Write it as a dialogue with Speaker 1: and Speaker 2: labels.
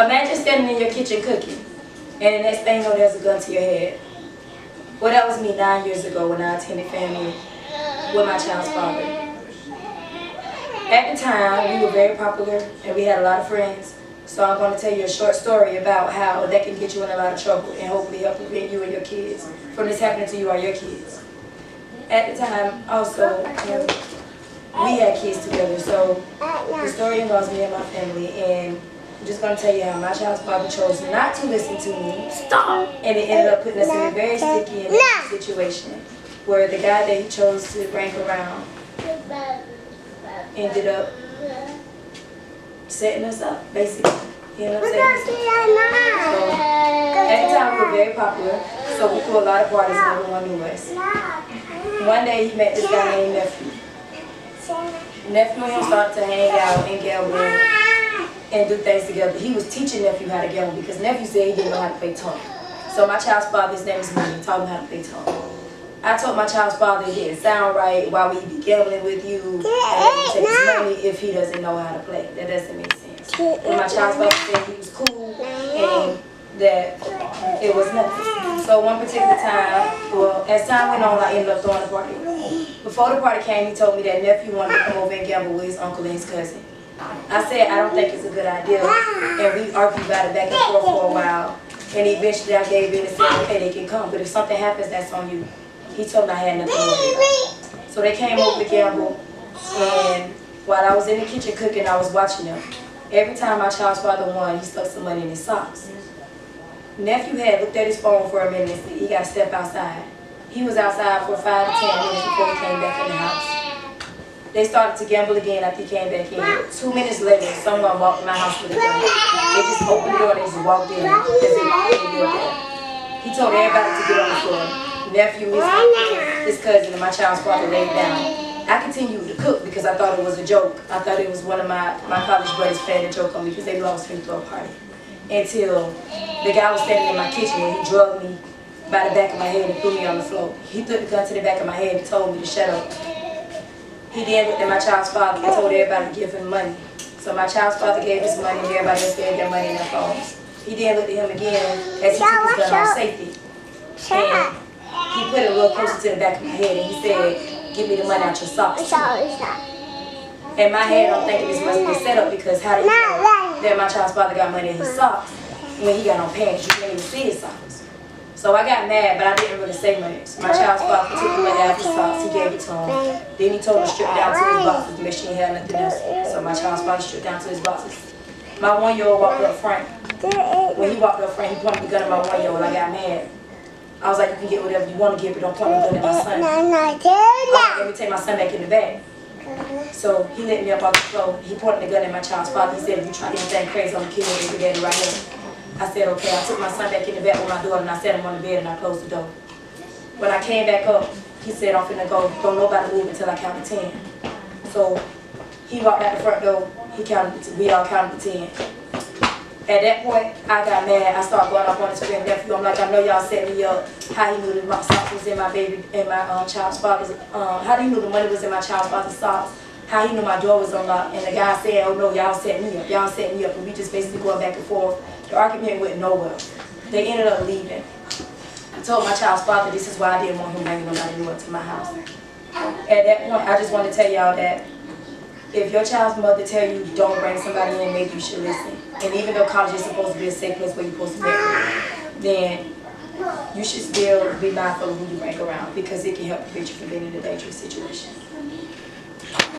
Speaker 1: Imagine standing in your kitchen cooking, and the next thing you know, there's a gun to your head. Well, that was me 9 years ago when I attended family with my child's father. At the time, we were very popular, and we had a lot of friends. So I'm going to tell you a short story about how that can get you in a lot of trouble and hopefully help prevent you and your kids from this happening to you or your kids. At the time, also, we had kids together, so the story involves me and my family, and I'm just going to tell you how my child's father chose not to listen to me. Stop! And it ended up putting us in a very sticky and dangerous situation where the guy that he chose to rank around ended up setting us up, basically. He ended up setting us up. So, at the time, we were very popular, so we threw a lot of parties and everyone knew us. One day, he met this guy named Nephew. Nephew and him started to hang out and gamble and do things together. He was teaching Nephew how to gamble because Nephew said he didn't know how to play tongue. So my child's father, his name is Money, taught him how to play tongue. I told my child's father it didn't sound right. Why would he be gambling with you and take his money if he doesn't know how to play? That doesn't make sense. But my child's father said he was cool and that it was nothing. So one particular time, well, as time went on, I ended up throwing a party. Before the party came, he told me that Nephew wanted to come over and gamble with his uncle and his cousin. I said, I don't think it's a good idea. And we argued about it back and forth for a while. And eventually I gave in and said, okay, they can come. But if something happens, that's on you. He told me I had nothing to worry about. So they came over to gamble. And while I was in the kitchen cooking, I was watching them. Every time my child's father won, he stuck some money in his socks. Nephew had looked at his phone for a minute and said he got to step outside. He was outside for 5 to 10 minutes before he came back in the house. They started to gamble again after he came back in. 2 minutes later, someone walked in my house with a gun. They just opened the door and they just walked in as if they lived there. He told everybody to get on the floor. Nephew, his cousin, and my child's father laid down. I continued to cook because I thought it was a joke. I thought it was one of my college buddies playing a joke on me because they lost me to a party. Until the guy was standing in my kitchen and he drugged me by the back of my head and threw me on the floor. He took the gun to the back of my head and told me to shut up. He then looked at my child's father and told everybody to give him money. So my child's father gave his money and everybody else gave their money in their phones. He then looked at him again as he took his gun off safety. And he put it a little closer to the back of my head and he said, give me the money out your socks. In my head, I'm thinking this must be a setup because how do you know that my child's father got money in his socks when he got on pants? You can't even see his socks. So I got mad, but I didn't really say much. My child's father took the money out of his socks, he gave it to him. Then he told him to strip down to his boxes to make sure he had nothing else. So my child's father stripped down to his boxes. My 1-year-old walked up front. When he walked up front, he pointed the gun at my 1-year-old. I got mad. I was like, you can get whatever you want to get, but don't point the gun at my son. I was like, let me take my son back in the bag. So he let me up off the floor. He pointed the gun at my child's father. He said, if you try anything crazy, I'm going to kill your baby daddy right here. I said, okay. I took my son back in the bed with my daughter and I set him on the bed and I closed the door. When I came back up, he said, I'm finna go. Don't nobody move until I count to 10. So he walked out the front door. We all counted to 10. At that point, I got mad. I started going off on his friend nephew. I'm like, I know y'all set me up. How he knew that my socks was in my baby and my child's father's. How he knew the money was in my child's father's socks. How he knew my door was unlocked. And the guy said, oh no, y'all set me up. Y'all set me up. And we just basically going back and forth. The argument went nowhere. They ended up leaving. I told my child's father this is why I didn't want him bringing nobody new into my house. At that point, I just want to tell y'all that if your child's mother tell you don't bring somebody in, maybe you should listen. And even though college is supposed to be a safe place where you're supposed to be, then you should still be mindful of who you bring around because it can help prevent you from being in a dangerous situation.